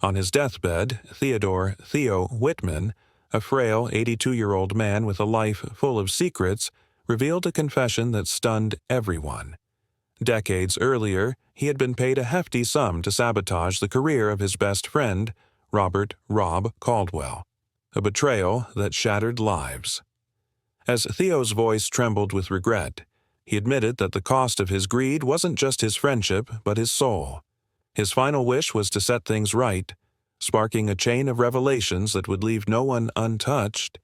On his deathbed, Theo Whitman, a frail 82-year-old man with a life full of secrets, revealed a confession that stunned everyone. Decades earlier, he had been paid a hefty sum to sabotage the career of his best friend, Rob Caldwell, a betrayal that shattered lives. As Theo's voice trembled with regret, he admitted that the cost of his greed wasn't just his friendship, but his soul. His final wish was to set things right, sparking a chain of revelations that would leave no one untouched.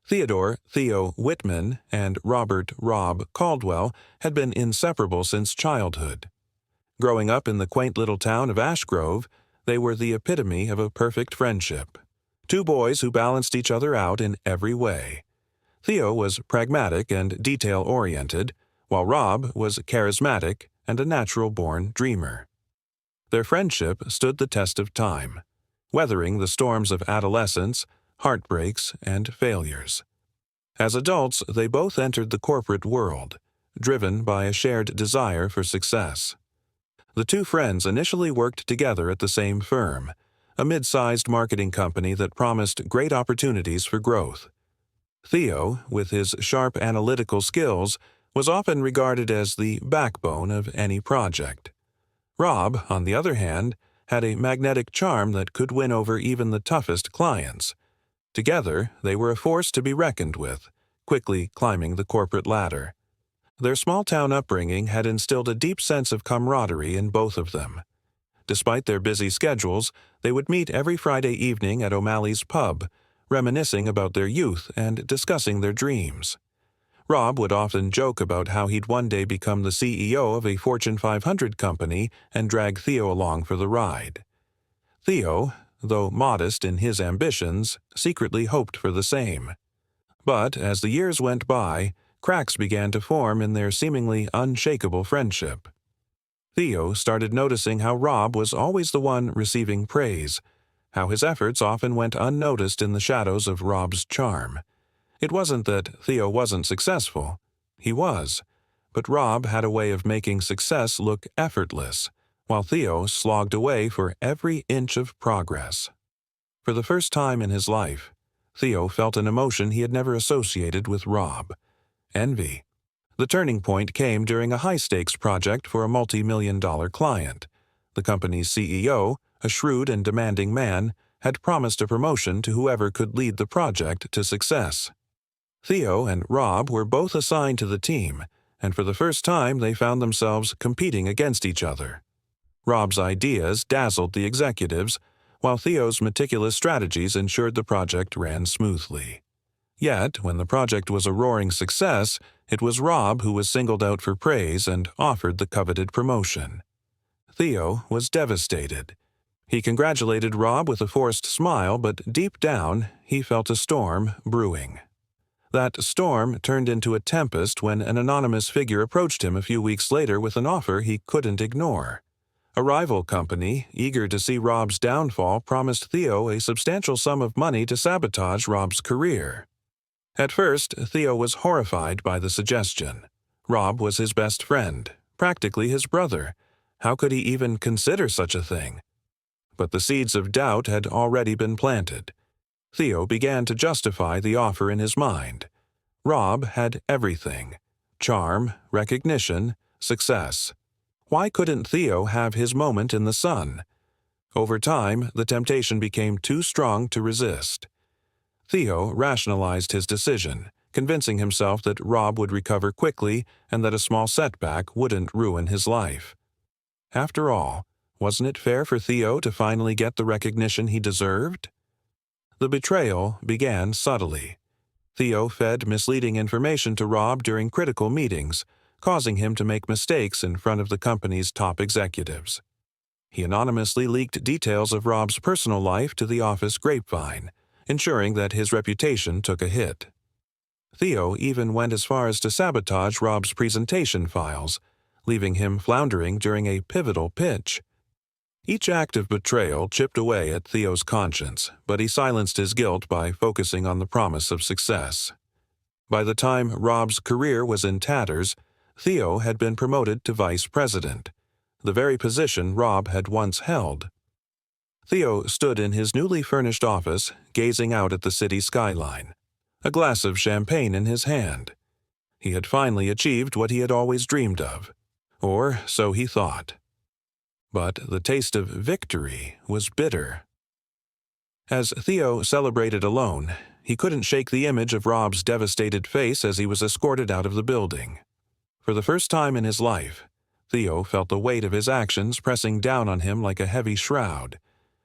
Theo Whitman and Rob Caldwell had been inseparable since childhood. Growing up in the quaint little town of Ashgrove, they were the epitome of a perfect friendship. Two boys who balanced each other out in every way. Theo was pragmatic and detail-oriented, while Rob was charismatic and a natural-born dreamer. Their friendship stood the test of time, weathering the storms of adolescence, heartbreaks, and failures. As adults, they both entered the corporate world, driven by a shared desire for success. The two friends initially worked together at the same firm, a mid-sized marketing company that promised great opportunities for growth. Theo, with his sharp analytical skills, was often regarded as the backbone of any project. Rob, on the other hand, had a magnetic charm that could win over even the toughest clients. Together, they were a force to be reckoned with, quickly climbing the corporate ladder. Their small-town upbringing had instilled a deep sense of camaraderie in both of them. Despite their busy schedules, they would meet every Friday evening at O'Malley's pub, reminiscing about their youth and discussing their dreams. Rob would often joke about how he'd one day become the CEO of a Fortune 500 company and drag Theo along for the ride. Theo, though modest in his ambitions, secretly hoped for the same. But as the years went by, cracks began to form in their seemingly unshakable friendship. Theo started noticing how Rob was always the one receiving praise, how his efforts often went unnoticed in the shadows of Rob's charm. It wasn't that Theo wasn't successful. He was. But Rob had a way of making success look effortless, while Theo slogged away for every inch of progress. For the first time in his life, Theo felt an emotion he had never associated with Rob: envy. The turning point came during a high-stakes project for a multi-million-dollar client. The company's CEO, a shrewd and demanding man, had promised a promotion to whoever could lead the project to success. Theo and Rob were both assigned to the team, and for the first time they found themselves competing against each other. Rob's ideas dazzled the executives, while Theo's meticulous strategies ensured the project ran smoothly. Yet, when the project was a roaring success, it was Rob who was singled out for praise and offered the coveted promotion. Theo was devastated. He congratulated Rob with a forced smile, but deep down, he felt a storm brewing. That storm turned into a tempest when an anonymous figure approached him a few weeks later with an offer he couldn't ignore. A rival company, eager to see Rob's downfall, promised Theo a substantial sum of money to sabotage Rob's career. At first, Theo was horrified by the suggestion. Rob was his best friend, practically his brother. How could he even consider such a thing? But the seeds of doubt had already been planted. Theo began to justify the offer in his mind. Rob had everything: charm, recognition, success. Why couldn't Theo have his moment in the sun? Over time, the temptation became too strong to resist. Theo rationalized his decision, convincing himself that Rob would recover quickly and that a small setback wouldn't ruin his life. After all, wasn't it fair for Theo to finally get the recognition he deserved? The betrayal began subtly. Theo fed misleading information to Rob during critical meetings, causing him to make mistakes in front of the company's top executives. He anonymously leaked details of Rob's personal life to the office grapevine, ensuring that his reputation took a hit. Theo even went as far as to sabotage Rob's presentation files, leaving him floundering during a pivotal pitch. Each act of betrayal chipped away at Theo's conscience, but he silenced his guilt by focusing on the promise of success. By the time Rob's career was in tatters, Theo had been promoted to vice president, the very position Rob had once held. Theo stood in his newly furnished office, gazing out at the city skyline, a glass of champagne in his hand. He had finally achieved what he had always dreamed of, or so he thought. But the taste of victory was bitter. As Theo celebrated alone, he couldn't shake the image of Rob's devastated face as he was escorted out of the building. For the first time in his life, Theo felt the weight of his actions pressing down on him like a heavy shroud.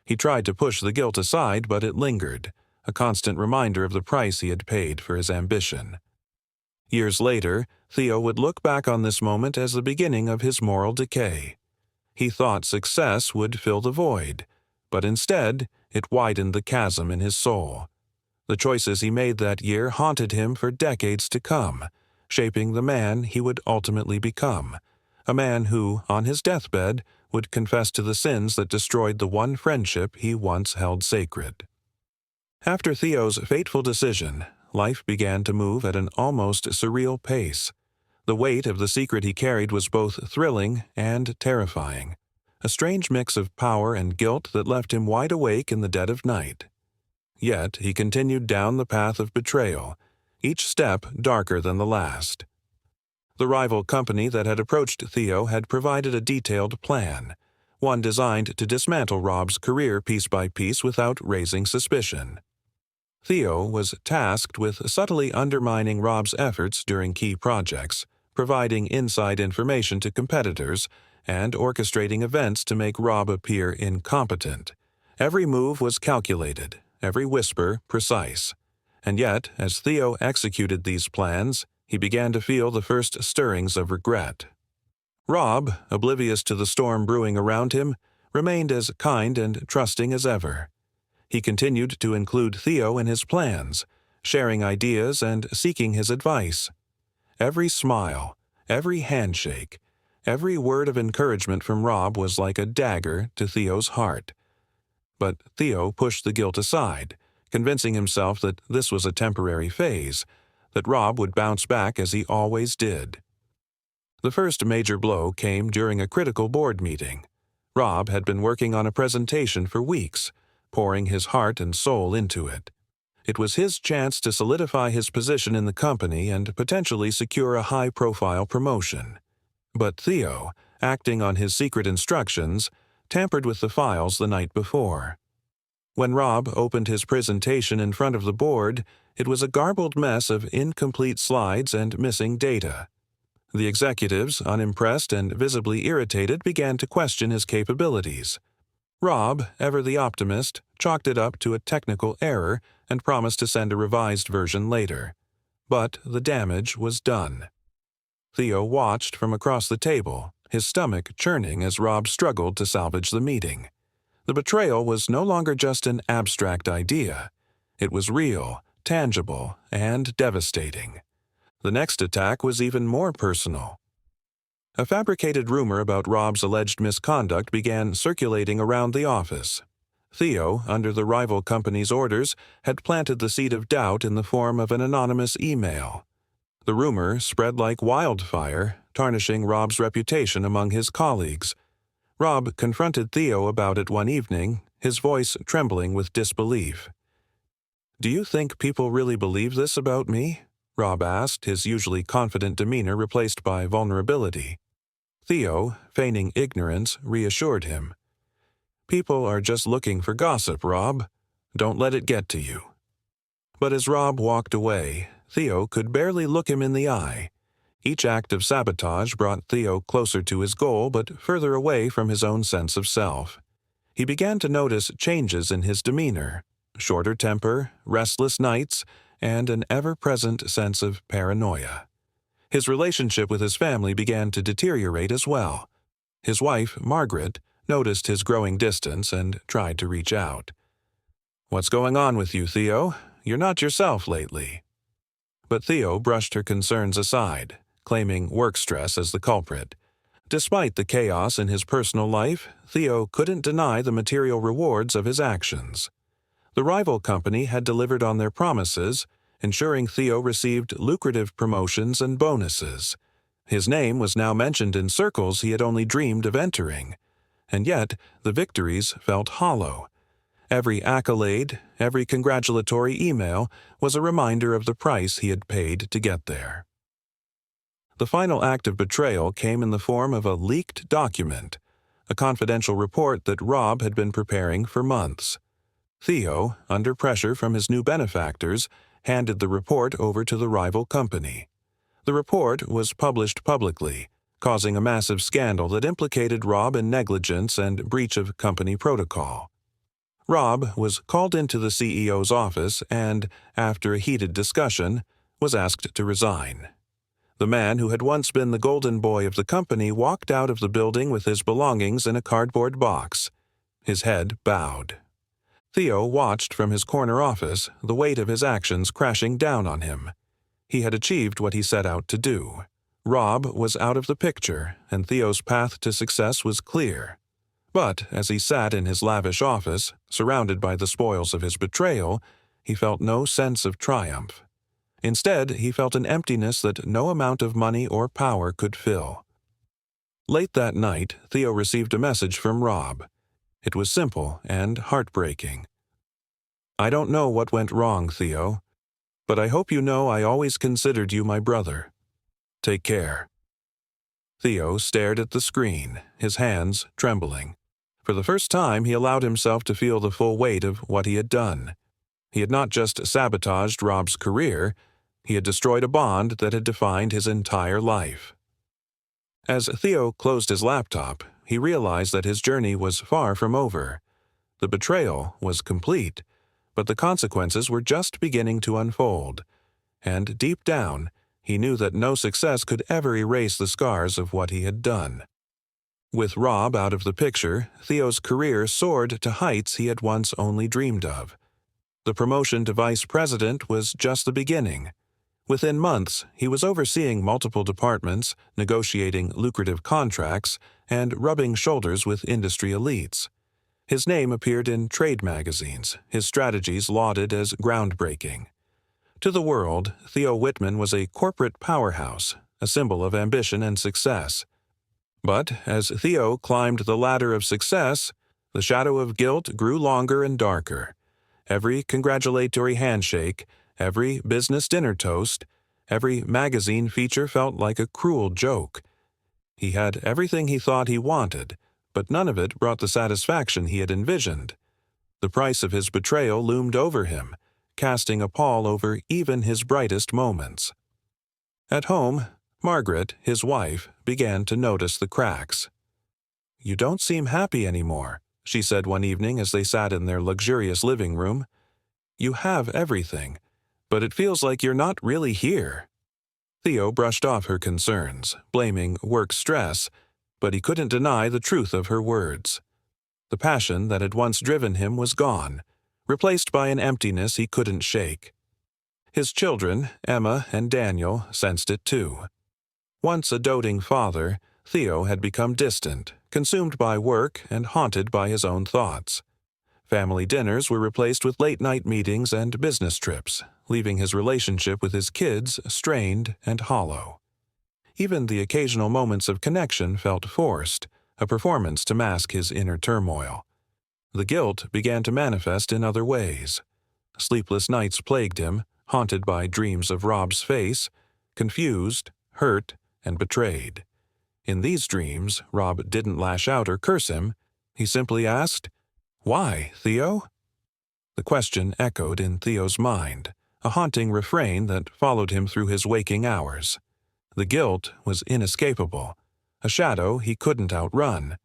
He tried to push the guilt aside, but it lingered, a constant reminder of the price he had paid for his ambition. Years later, Theo would look back on this moment as the beginning of his moral decay. He thought success would fill the void, but instead, it widened the chasm in his soul. The choices he made that year haunted him for decades to come, shaping the man he would ultimately become, a man who, on his deathbed, would confess to the sins that destroyed the one friendship he once held sacred. After Theo's fateful decision, life began to move at an almost surreal pace. The weight of the secret he carried was both thrilling and terrifying, a strange mix of power and guilt that left him wide awake in the dead of night. Yet he continued down the path of betrayal, each step darker than the last. The rival company that had approached Theo had provided a detailed plan, one designed to dismantle Rob's career piece by piece without raising suspicion. Theo was tasked with subtly undermining Rob's efforts during key projects, providing inside information to competitors, and orchestrating events to make Rob appear incompetent. Every move was calculated, every whisper precise. And yet, as Theo executed these plans, he began to feel the first stirrings of regret. Rob, oblivious to the storm brewing around him, remained as kind and trusting as ever. He continued to include Theo in his plans, sharing ideas and seeking his advice. Every smile, every handshake, every word of encouragement from Rob was like a dagger to Theo's heart. But Theo pushed the guilt aside, convincing himself that this was a temporary phase, that Rob would bounce back as he always did. The first major blow came during a critical board meeting. Rob had been working on a presentation for weeks, pouring his heart and soul into it. It was his chance to solidify his position in the company and potentially secure a high-profile promotion. But Theo, acting on his secret instructions, tampered with the files the night before. When Rob opened his presentation in front of the board, it was a garbled mess of incomplete slides and missing data. The executives, unimpressed and visibly irritated, began to question his capabilities. Rob, ever the optimist, chalked it up to a technical error and promised to send a revised version later. But the damage was done. Theo watched from across the table, his stomach churning as Rob struggled to salvage the meeting. The betrayal was no longer just an abstract idea. It was real, tangible, and devastating. The next attack was even more personal. A fabricated rumor about Rob's alleged misconduct began circulating around the office. Theo, under the rival company's orders, had planted the seed of doubt in the form of an anonymous email. The rumor spread like wildfire, tarnishing Rob's reputation among his colleagues. Rob confronted Theo about it one evening, his voice trembling with disbelief. "Do you think people really believe this about me?" Rob asked, his usually confident demeanor replaced by vulnerability. Theo, feigning ignorance, reassured him. "People are just looking for gossip, Rob. Don't let it get to you." But as Rob walked away, Theo could barely look him in the eye. Each act of sabotage brought Theo closer to his goal but further away from his own sense of self. He began to notice changes in his demeanor, shorter temper, restless nights, and an ever-present sense of paranoia. His relationship with his family began to deteriorate as well. His wife, Margaret, noticed his growing distance and tried to reach out. "What's going on with you, Theo? You're not yourself lately." But Theo brushed her concerns aside, claiming work stress as the culprit. Despite the chaos in his personal life, Theo couldn't deny the material rewards of his actions. The rival company had delivered on their promises, ensuring Theo received lucrative promotions and bonuses. His name was now mentioned in circles he had only dreamed of entering. and yet the victories felt hollow. Every accolade, every congratulatory email was a reminder of the price he had paid to get there. The final act of betrayal came in the form of a leaked document, a confidential report that Rob had been preparing for months. Theo, under pressure from his new benefactors, handed the report over to the rival company. The report was published publicly, causing a massive scandal that implicated Rob in negligence and breach of company protocol. Rob was called into the CEO's office and, after a heated discussion, was asked to resign. The man who had once been the golden boy of the company walked out of the building with his belongings in a cardboard box, his head bowed. Theo watched from his corner office, the weight of his actions crashing down on him. He had achieved what he set out to do. Rob was out of the picture, and Theo's path to success was clear. But as he sat in his lavish office, surrounded by the spoils of his betrayal, he felt no sense of triumph. Instead, he felt an emptiness that no amount of money or power could fill. Late that night, Theo received a message from Rob. It was simple and heartbreaking. "I don't know what went wrong, Theo, but I hope you know I always considered you my brother. Take care." Theo stared at the screen, his hands trembling. For the first time, he allowed himself to feel the full weight of what he had done. He had not just sabotaged Rob's career, he had destroyed a bond that had defined his entire life. As Theo closed his laptop, he realized that his journey was far from over. The betrayal was complete, but the consequences were just beginning to unfold, and deep down, he knew that no success could ever erase the scars of what he had done. With Rob out of the picture, Theo's career soared to heights he had once only dreamed of. The promotion to vice president was just the beginning. Within months, he was overseeing multiple departments, negotiating lucrative contracts, and rubbing shoulders with industry elites. His name appeared in trade magazines, his strategies lauded as groundbreaking. To the world, Theo Whitman was a corporate powerhouse, a symbol of ambition and success. But as Theo climbed the ladder of success, the shadow of guilt grew longer and darker. Every congratulatory handshake, every business dinner toast, every magazine feature felt like a cruel joke. He had everything he thought he wanted, but none of it brought the satisfaction he had envisioned. The price of his betrayal loomed over him, casting a pall over even his brightest moments. At home, Margaret, his wife, began to notice the cracks. "You don't seem happy anymore," she said one evening as they sat in their luxurious living room. "You have everything, but it feels like you're not really here." Theo brushed off her concerns, blaming work stress, but he couldn't deny the truth of her words. The passion that had once driven him was gone, replaced by an emptiness he couldn't shake. His children, Emma and Daniel, sensed it too. Once a doting father, Theo had become distant, consumed by work and haunted by his own thoughts. Family dinners were replaced with late-night meetings and business trips, leaving his relationship with his kids strained and hollow. Even the occasional moments of connection felt forced, a performance to mask his inner turmoil. The guilt began to manifest in other ways. Sleepless nights plagued him, haunted by dreams of Rob's face, confused, hurt, and betrayed. In these dreams, Rob didn't lash out or curse him. He simply asked, "Why, Theo?" The question echoed in Theo's mind, a haunting refrain that followed him through his waking hours. The guilt was inescapable, a shadow he couldn't outrun.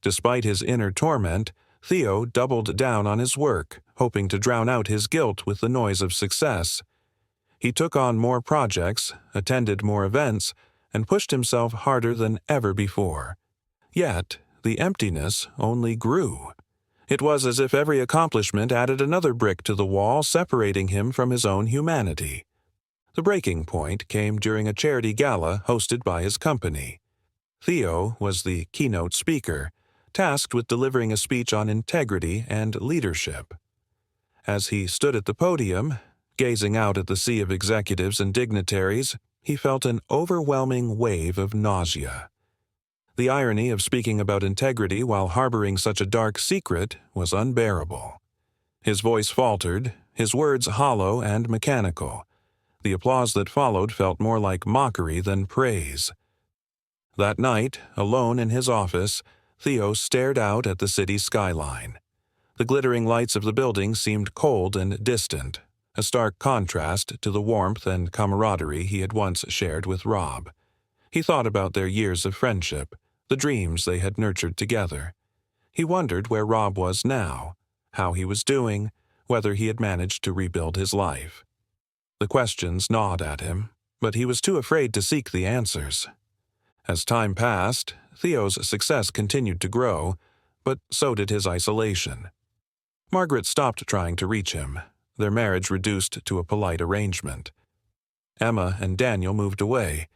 Despite his inner torment, Theo doubled down on his work, hoping to drown out his guilt with the noise of success. He took on more projects, attended more events, and pushed himself harder than ever before. Yet, the emptiness only grew. It was as if every accomplishment added another brick to the wall, separating him from his own humanity. The breaking point came during a charity gala hosted by his company. Theo was the keynote speaker, tasked with delivering a speech on integrity and leadership. As he stood at the podium, gazing out at the sea of executives and dignitaries, he felt an overwhelming wave of nausea. The irony of speaking about integrity while harboring such a dark secret was unbearable. His voice faltered, his words hollow and mechanical. The applause that followed felt more like mockery than praise. That night, alone in his office, Theo stared out at the city skyline. The glittering lights of the building seemed cold and distant, a stark contrast to the warmth and camaraderie he had once shared with Rob. He thought about their years of friendship, the dreams they had nurtured together. He wondered where Rob was now, how he was doing, whether he had managed to rebuild his life. The questions gnawed at him, but he was too afraid to seek the answers. As time passed, Theo's success continued to grow, but so did his isolation. Margaret stopped trying to reach him, their marriage reduced to a polite arrangement. Emma and Daniel moved away,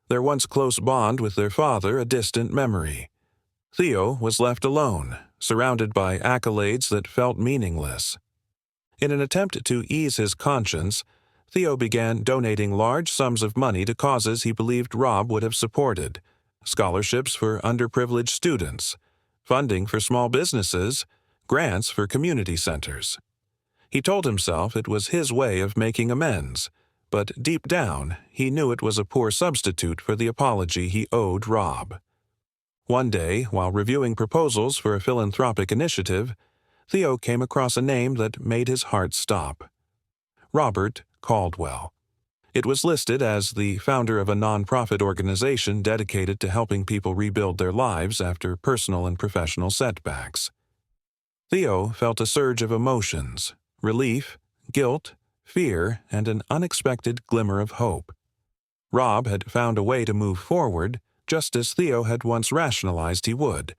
their once close bond with their father a distant memory. Theo was left alone, surrounded by accolades that felt meaningless. In an attempt to ease his conscience, Theo began donating large sums of money to causes he believed Rob would have supported: scholarships for underprivileged students, funding for small businesses, grants for community centers. He told himself it was his way of making amends, but deep down he knew it was a poor substitute for the apology he owed Rob. One day, while reviewing proposals for a philanthropic initiative, Theo came across a name that made his heart stop: Robert Caldwell. It was listed as the founder of a nonprofit organization dedicated to helping people rebuild their lives after personal and professional setbacks. Theo felt a surge of emotions: relief, guilt, fear, and an unexpected glimmer of hope. Rob had found a way to move forward, just as Theo had once rationalized he would,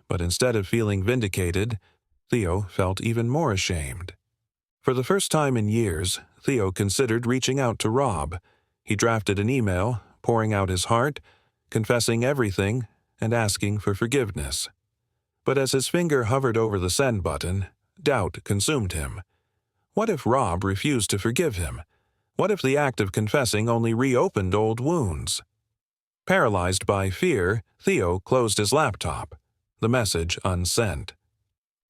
but instead of feeling vindicated, Theo felt even more ashamed. For the first time in years, Theo considered reaching out to Rob. He drafted an email, pouring out his heart, confessing everything, and asking for forgiveness. But as his finger hovered over the send button, doubt consumed him. What if Rob refused to forgive him? What if the act of confessing only reopened old wounds? Paralyzed by fear, Theo closed his laptop, the message unsent.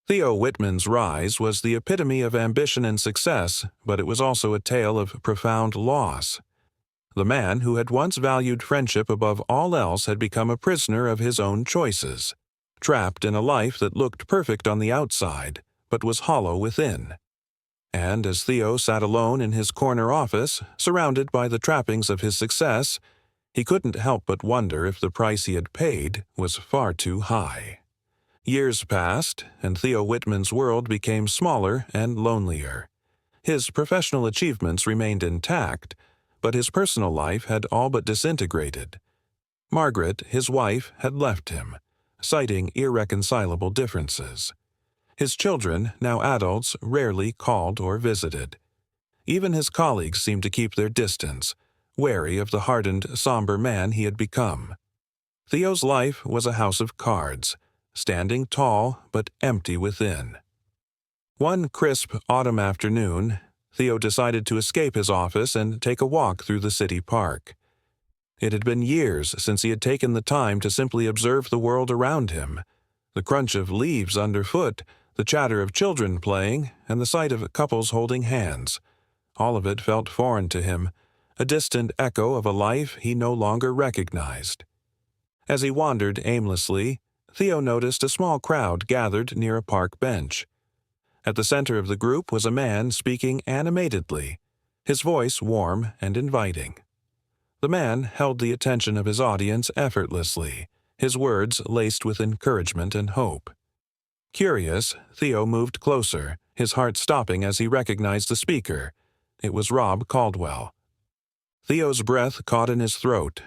Theo Whitman's rise was the epitome of ambition and success, but it was also a tale of profound loss. The man who had once valued friendship above all else had become a prisoner of his own choices, trapped in a life that looked perfect on the outside, but was hollow within. And as Theo sat alone in his corner office, surrounded by the trappings of his success, he couldn't help but wonder if the price he had paid was far too high. Years passed, and Theo Whitman's world became smaller and lonelier. His professional achievements remained intact, but his personal life had all but disintegrated. Margaret, his wife, had left him, citing irreconcilable differences. His children, now adults, rarely called or visited. Even his colleagues seemed to keep their distance, wary of the hardened, somber man he had become. Theo's life was a house of cards, standing tall but empty within. One crisp autumn afternoon, Theo decided to escape his office and take a walk through the city park. It had been years since he had taken the time to simply observe the world around him: the crunch of leaves underfoot, the chatter of children playing, and the sight of couples holding hands. All of it felt foreign to him, a distant echo of a life he no longer recognized. As he wandered aimlessly, Theo noticed a small crowd gathered near a park bench. At the center of the group was a man speaking animatedly, his voice warm and inviting. The man held the attention of his audience effortlessly, his words laced with encouragement and hope. Curious, Theo moved closer, his heart stopping as he recognized the speaker. It was Rob Caldwell. Theo's breath caught in his throat.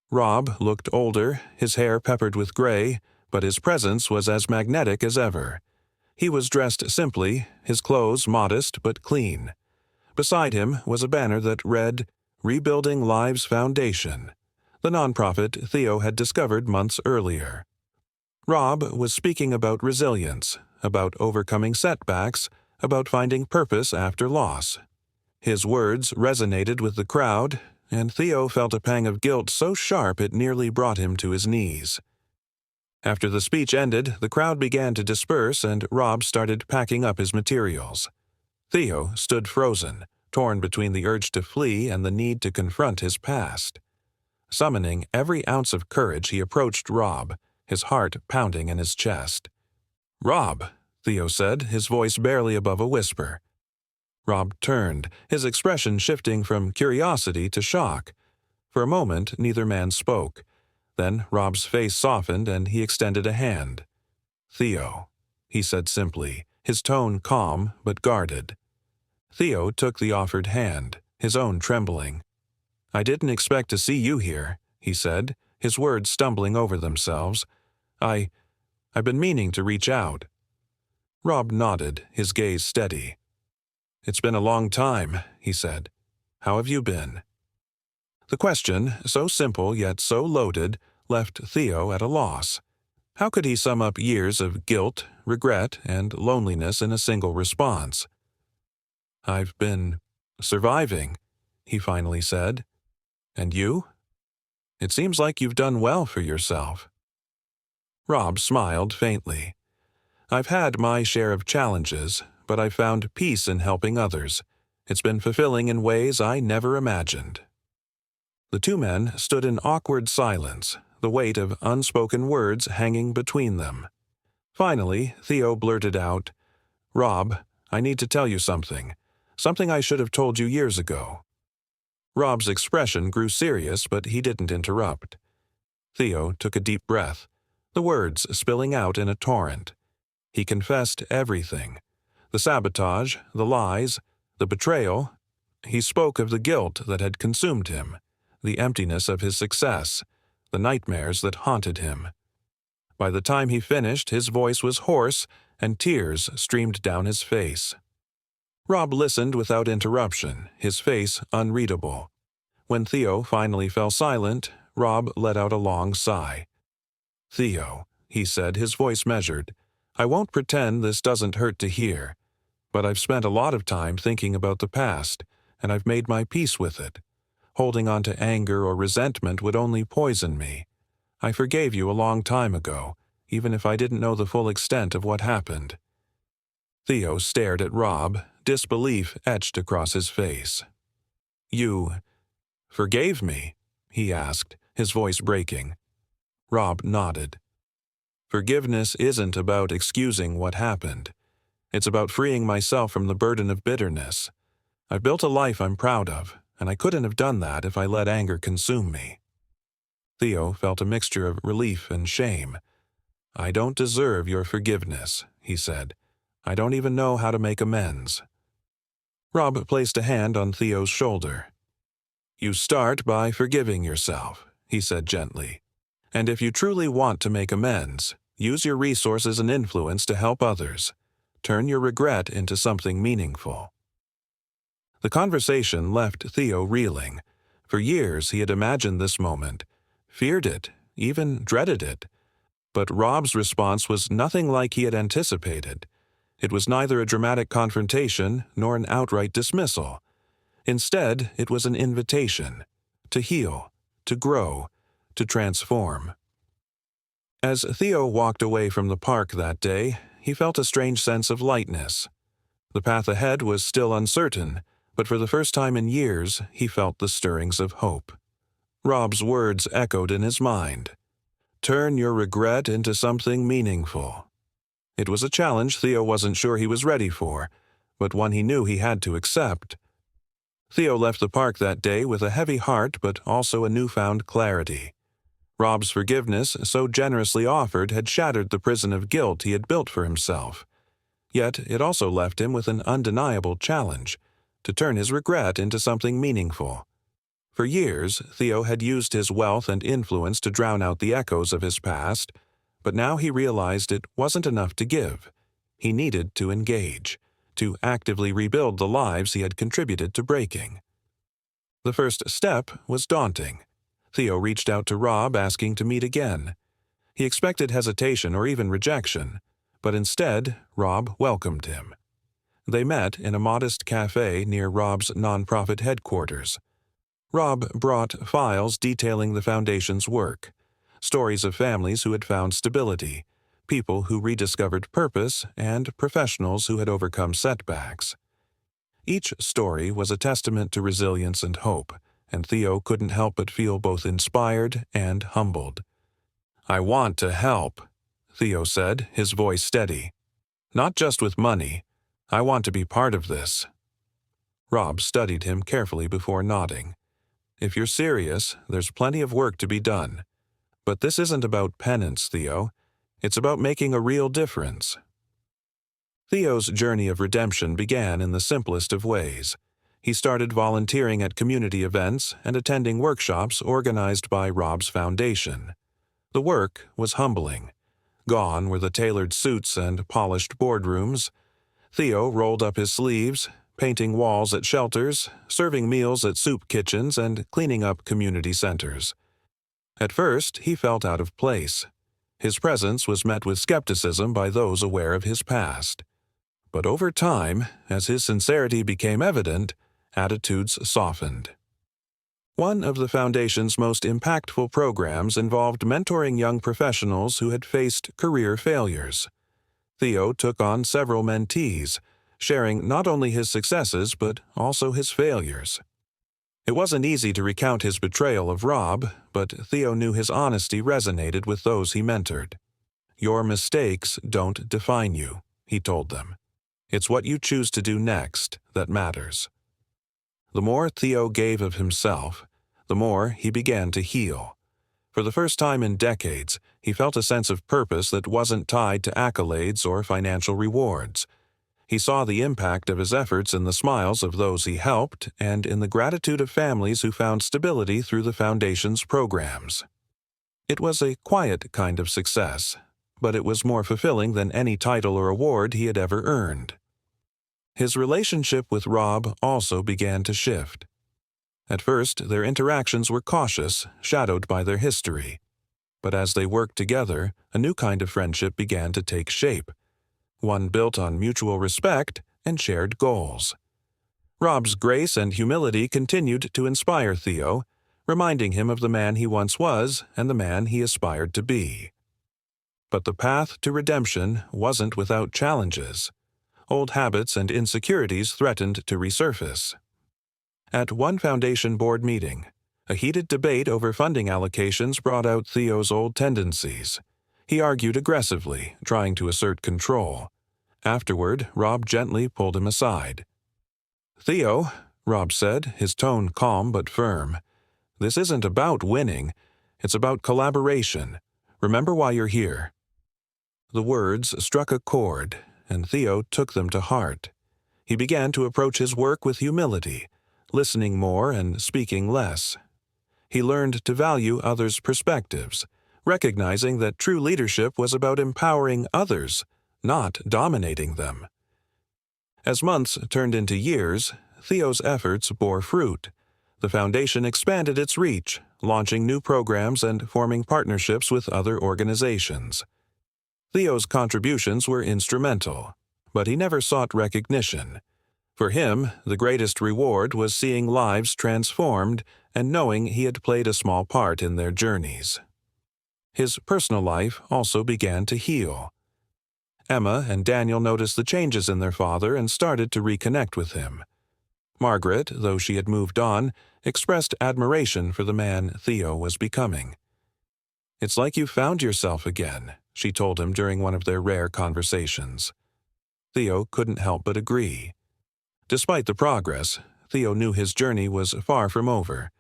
Rob looked older, his hair peppered with gray, but his presence was as magnetic as ever. He was dressed simply, his clothes modest but clean. Beside him was a banner that read, "Rebuilding Lives Foundation," the nonprofit Theo had discovered months earlier. Rob was speaking about resilience, about overcoming setbacks, about finding purpose after loss. His words resonated with the crowd, and Theo felt a pang of guilt so sharp it nearly brought him to his knees. After the speech ended, the crowd began to disperse and Rob started packing up his materials. Theo stood frozen, torn between the urge to flee and the need to confront his past. Summoning every ounce of courage, he approached Rob, his heart pounding in his chest. "Rob," Theo said, his voice barely above a whisper. Rob turned, his expression shifting from curiosity to shock. For a moment, neither man spoke. Then Rob's face softened and he extended a hand. "Theo," he said simply, his tone calm but guarded. Theo took the offered hand, his own trembling. "I didn't expect to see you here," he said, his words stumbling over themselves. I've been meaning to reach out." Rob nodded, his gaze steady. "It's been a long time," he said. "How have you been?" The question, so simple yet so loaded, left Theo at a loss. How could he sum up years of guilt, regret, and loneliness in a single response? "I've been surviving," he finally said. "And you? It seems like you've done well for yourself." Rob smiled faintly. "I've had my share of challenges, but I've found peace in helping others. It's been fulfilling in ways I never imagined." The two men stood in awkward silence, the weight of unspoken words hanging between them. Finally, Theo blurted out, "Rob, I need to tell you something. Something I should have told you years ago." Rob's expression grew serious, but he didn't interrupt. Theo took a deep breath, the words spilling out in a torrent. He confessed everything. The sabotage, the lies, the betrayal. He spoke of the guilt that had consumed him, the emptiness of his success, the nightmares that haunted him. By the time he finished, his voice was hoarse and tears streamed down his face. Rob listened without interruption, his face unreadable. When Theo finally fell silent, Rob let out a long sigh. "Theo," he said, his voice measured, "I won't pretend this doesn't hurt to hear, but I've spent a lot of time thinking about the past, and I've made my peace with it. Holding on to anger or resentment would only poison me. I forgave you a long time ago, even if I didn't know the full extent of what happened." Theo stared at Rob, disbelief etched across his face. "You forgave me?" he asked, his voice breaking. Rob nodded. "Forgiveness isn't about excusing what happened. It's about freeing myself from the burden of bitterness. I've built a life I'm proud of, and I couldn't have done that if I let anger consume me." Theo felt a mixture of relief and shame. "I don't deserve your forgiveness," he said. "I don't even know how to make amends." Rob placed a hand on Theo's shoulder. "You start by forgiving yourself," he said gently. "And if you truly want to make amends, use your resources and influence to help others. Turn your regret into something meaningful." The conversation left Theo reeling. For years he had imagined this moment, feared it, even dreaded it. But Rob's response was nothing like he had anticipated. It was neither a dramatic confrontation nor an outright dismissal. Instead, it was an invitation to heal, to grow, to transform. As Theo walked away from the park that day, he felt a strange sense of lightness. The path ahead was still uncertain, but for the first time in years, he felt the stirrings of hope. Rob's words echoed in his mind. "Turn your regret into something meaningful." It was a challenge Theo wasn't sure he was ready for, but one he knew he had to accept. Theo left the park that day with a heavy heart but also a newfound clarity. Rob's forgiveness, so generously offered, had shattered the prison of guilt he had built for himself. Yet it also left him with an undeniable challenge, to turn his regret into something meaningful. For years, Theo had used his wealth and influence to drown out the echoes of his past, but now he realized it wasn't enough to give. He needed to engage, to actively rebuild the lives he had contributed to breaking. The first step was daunting. Theo reached out to Rob asking to meet again. He expected hesitation or even rejection, but instead, Rob welcomed him. They met in a modest cafe near Rob's nonprofit headquarters. Rob brought files detailing the foundation's work, stories of families who had found stability, people who rediscovered purpose, and professionals who had overcome setbacks. Each story was a testament to resilience and hope, and Theo couldn't help but feel both inspired and humbled. "I want to help," Theo said, his voice steady. "Not just with money. I want to be part of this." Rob studied him carefully before nodding. "If you're serious, there's plenty of work to be done. But this isn't about penance, Theo. It's about making a real difference." Theo's journey of redemption began in the simplest of ways. He started volunteering at community events and attending workshops organized by Rob's foundation. The work was humbling. Gone were the tailored suits and polished boardrooms. Theo rolled up his sleeves, painting walls at shelters, serving meals at soup kitchens, and cleaning up community centers. At first, he felt out of place. His presence was met with skepticism by those aware of his past. But over time, as his sincerity became evident, attitudes softened. One of the Foundation's most impactful programs involved mentoring young professionals who had faced career failures. Theo took on several mentees, sharing not only his successes but also his failures. It wasn't easy to recount his betrayal of Rob, but Theo knew his honesty resonated with those he mentored. "Your mistakes don't define you," he told them. "It's what you choose to do next that matters." The more Theo gave of himself, the more he began to heal. For the first time in decades, he felt a sense of purpose that wasn't tied to accolades or financial rewards. He saw the impact of his efforts in the smiles of those he helped and in the gratitude of families who found stability through the Foundation's programs. It was a quiet kind of success, but it was more fulfilling than any title or award he had ever earned. His relationship with Rob also began to shift. At first, their interactions were cautious, shadowed by their history. But as they worked together, a new kind of friendship began to take shape, one built on mutual respect and shared goals. Rob's grace and humility continued to inspire Theo, reminding him of the man he once was and the man he aspired to be. But the path to redemption wasn't without challenges. Old habits and insecurities threatened to resurface. At one Foundation board meeting, a heated debate over funding allocations brought out Theo's old tendencies. He argued aggressively, trying to assert control. Afterward, Rob gently pulled him aside. "Theo," Rob said, his tone calm but firm, "this isn't about winning. It's about collaboration. Remember why you're here." The words struck a chord, and Theo took them to heart. He began to approach his work with humility, listening more and speaking less. He learned to value others' perspectives, recognizing that true leadership was about empowering others, not dominating them. As months turned into years, Theo's efforts bore fruit. The Foundation expanded its reach, launching new programs and forming partnerships with other organizations. Theo's contributions were instrumental, but he never sought recognition. For him, the greatest reward was seeing lives transformed and knowing he had played a small part in their journeys. His personal life also began to heal. Emma and Daniel noticed the changes in their father and started to reconnect with him. Margaret, though she had moved on, expressed admiration for the man Theo was becoming. "It's like you found yourself again," she told him during one of their rare conversations. Theo couldn't help but agree. Despite the progress, Theo knew his journey was far from over.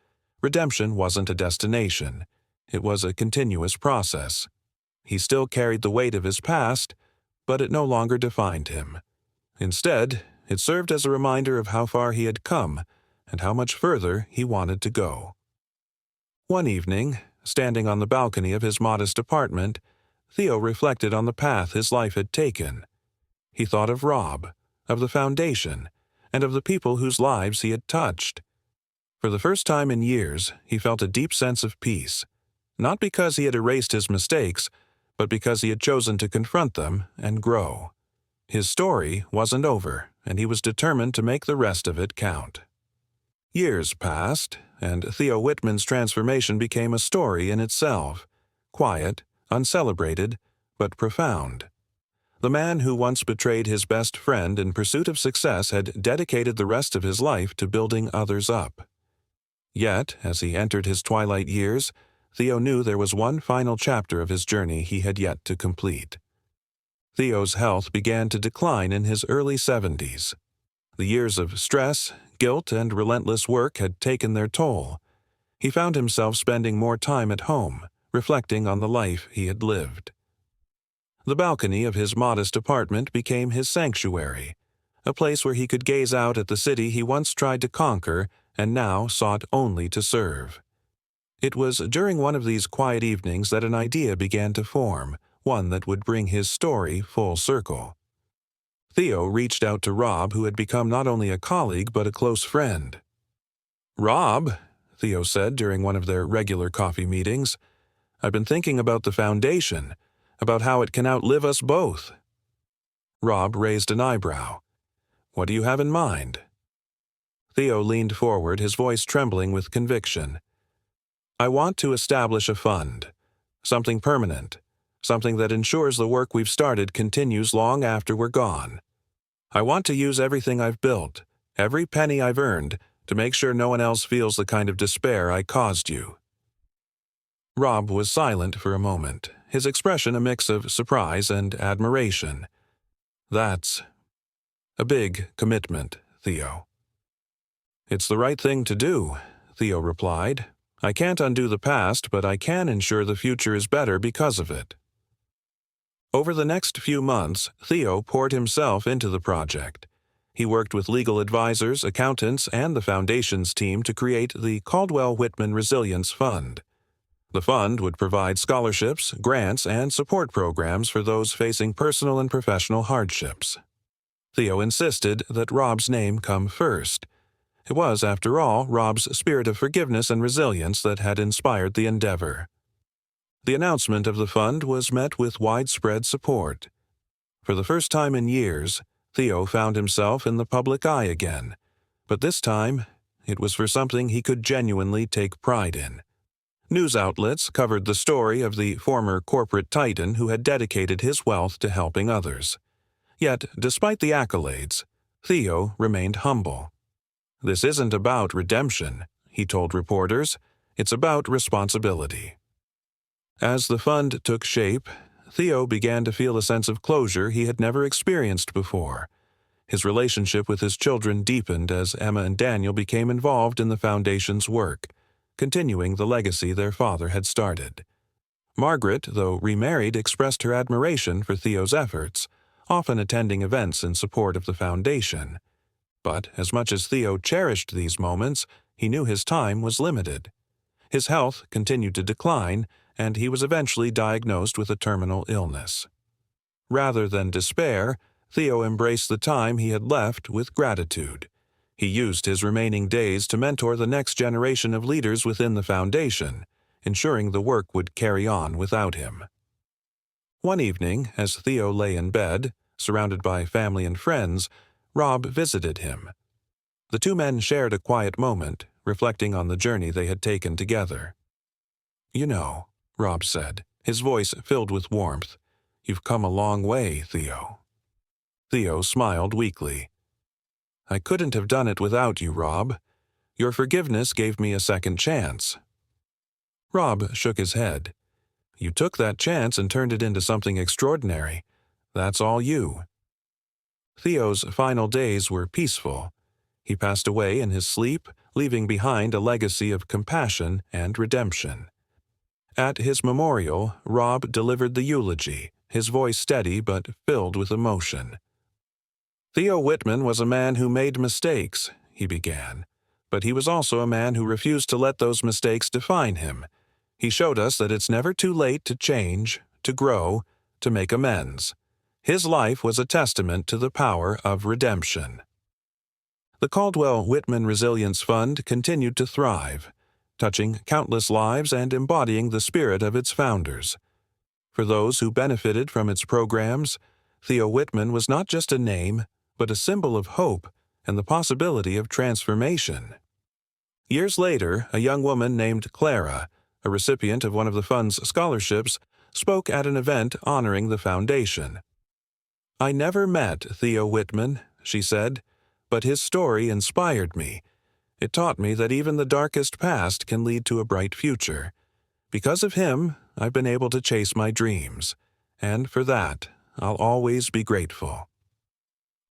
Redemption wasn't a destination. It was a continuous process. He still carried the weight of his past, but it no longer defined him. Instead, it served as a reminder of how far he had come and how much further he wanted to go. One evening, standing on the balcony of his modest apartment, Theo reflected on the path his life had taken. He thought of Rob, of the Foundation, and of the people whose lives he had touched. For the first time in years, he felt a deep sense of peace, not because he had erased his mistakes, but because he had chosen to confront them and grow. His story wasn't over, and he was determined to make the rest of it count. Years passed, and Theo Whitman's transformation became a story in itself, quiet, uncelebrated, but profound. The man who once betrayed his best friend in pursuit of success had dedicated the rest of his life to building others up. Yet, as he entered his twilight years, Theo knew there was one final chapter of his journey he had yet to complete. Theo's health began to decline in his early 70s. The years of stress, guilt, and relentless work had taken their toll. He found himself spending more time at home, reflecting on the life he had lived. The balcony of his modest apartment became his sanctuary, a place where he could gaze out at the city he once tried to conquer and now sought only to serve. It was during one of these quiet evenings that an idea began to form, one that would bring his story full circle. Theo reached out to Rob, who had become not only a colleague but a close friend. "Rob," Theo said during one of their regular coffee meetings, "I've been thinking about the foundation, about how it can outlive us both." Rob raised an eyebrow. "What do you have in mind?" Theo leaned forward, his voice trembling with conviction. "I want to establish a fund, something permanent, something that ensures the work we've started continues long after we're gone. I want to use everything I've built, every penny I've earned, to make sure no one else feels the kind of despair I caused you." Rob was silent for a moment, his expression a mix of surprise and admiration. "That's a big commitment, Theo." "It's the right thing to do," Theo replied. "I can't undo the past, but I can ensure the future is better because of it." Over the next few months, Theo poured himself into the project. He worked with legal advisors, accountants, and the Foundation's team to create the Caldwell Whitman Resilience Fund. The fund would provide scholarships, grants, and support programs for those facing personal and professional hardships. Theo insisted that Rob's name come first. It was, after all, Rob's spirit of forgiveness and resilience that had inspired the endeavor. The announcement of the fund was met with widespread support. For the first time in years, Theo found himself in the public eye again, but this time it was for something he could genuinely take pride in. News outlets covered the story of the former corporate titan who had dedicated his wealth to helping others. Yet, despite the accolades, Theo remained humble. "This isn't about redemption," he told reporters. "It's about responsibility." As the fund took shape, Theo began to feel a sense of closure he had never experienced before. His relationship with his children deepened as Emma and Daniel became involved in the Foundation's work, continuing the legacy their father had started. Margaret, though remarried, expressed her admiration for Theo's efforts, often attending events in support of the Foundation. But as much as Theo cherished these moments, he knew his time was limited. His health continued to decline, and he was eventually diagnosed with a terminal illness. Rather than despair, Theo embraced the time he had left with gratitude. He used his remaining days to mentor the next generation of leaders within the Foundation, ensuring the work would carry on without him. One evening, as Theo lay in bed, surrounded by family and friends, Rob visited him. The two men shared a quiet moment, reflecting on the journey they had taken together. "You know," Rob said, his voice filled with warmth, "you've come a long way, Theo." Theo smiled weakly. "I couldn't have done it without you, Rob. Your forgiveness gave me a second chance." Rob shook his head. "You took that chance and turned it into something extraordinary. That's all you." Theo's final days were peaceful. He passed away in his sleep, leaving behind a legacy of compassion and redemption. At his memorial, Rob delivered the eulogy, his voice steady but filled with emotion. "Theo Whitman was a man who made mistakes," he began, "but he was also a man who refused to let those mistakes define him. He showed us that it's never too late to change, to grow, to make amends. His life was a testament to the power of redemption." The Caldwell Whitman Resilience Fund continued to thrive, touching countless lives and embodying the spirit of its founders. For those who benefited from its programs, Theo Whitman was not just a name, but a symbol of hope and the possibility of transformation. Years later, a young woman named Clara, a recipient of one of the fund's scholarships, spoke at an event honoring the foundation. "I never met Theo Whitman," she said, "but his story inspired me. It taught me that even the darkest past can lead to a bright future. Because of him, I've been able to chase my dreams, and for that, I'll always be grateful."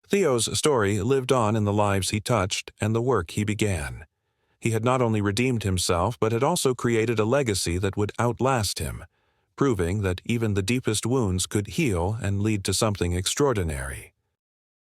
Theo's story lived on in the lives he touched and the work he began. He had not only redeemed himself, but had also created a legacy that would outlast him, proving that even the deepest wounds could heal and lead to something extraordinary.